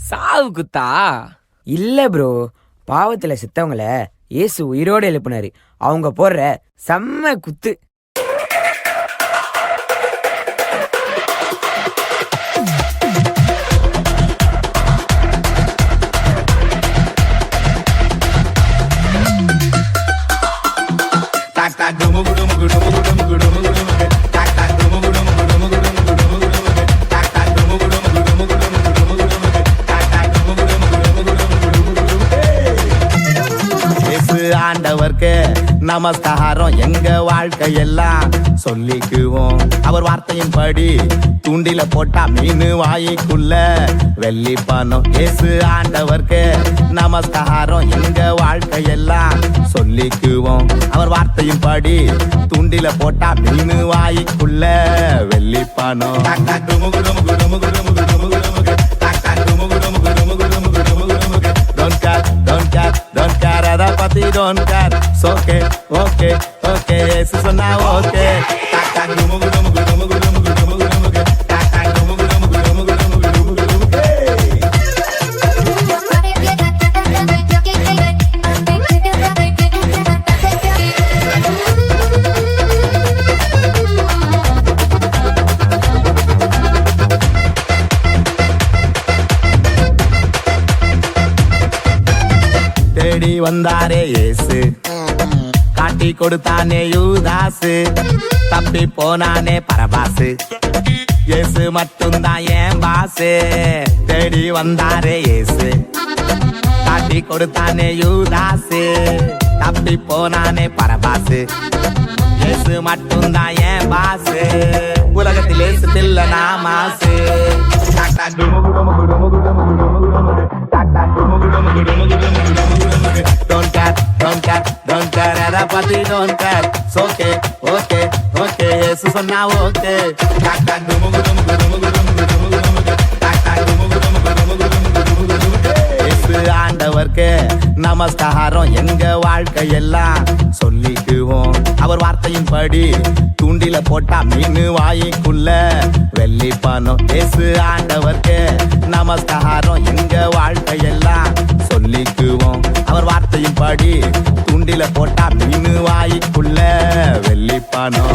சாவு குத்தா? இல்ல ப்ரோ, பாவத்துல செத்தவங்கள இயேசு உயிரோடு எழுப்பினாரு. அவங்க போடுற செம்ம குத்து. ஆண்டவர்க்கு நமஸ்காரம் எங்க வாழ்க்கையெல்லாம் சொல்லிக்குவோம். அவர் வார்த்தையின் படி தூண்டில போட்டா மீன் வாய்க்குள்ள வெள்ளி பணம். இயேசு ஆண்டவர்க்கு நமஸ்காரம் எங்க வாழ்க்கையெல்லாம் சொல்லிக்குவோம். அவர் வார்த்தையின் படி தூண்டில போட்டா மீன் வாய்க்குள்ள வெள்ளி பணம். Don't care, அதை பத்தி don't care. Okay, okay, okay, ஏசு சொன்னா okay. தேடி வந்தாரே இயேசு, காட்டி கொடுத்தானே யூதாசு, தப்பி போனானே பரபாசு, இயேசு மட்டும்தான் என் பாசு. தேடி வந்தாரே இயேசு, காட்டி கொடுத்தானே யூதாசு, தப்பி போனானே பரபாசு, இயேசு மட்டும்தான் என் பாசு. உலகத்தில் இயேசு தில்ல நாமாசு. Don't care, don't care, don't care, அதை பத்தி don't care. Okay, okay, okay, ஏசு சொன்னா okay. ஏசு ஆண்டவர்க்கு நமஸ்காரம் எங்க வாழ்க்கையெல்லாம் சொல்லிக்குவோம். அவர் வார்த்தையின் படி தூண்டில போட்டா மீன் வாய்க்குள்ள வெள்ளி பணம். ஏசு ஆண்டவர்க்கு நமஸ்காரம் எங்க வாழ்க்கையெல்லாம் சொல்லிக்குவோம். அவர் வார்த்தையின் படி தூண்டில போட்டா மீன் வாய்க்குள்ள வெள்ளி பணம்.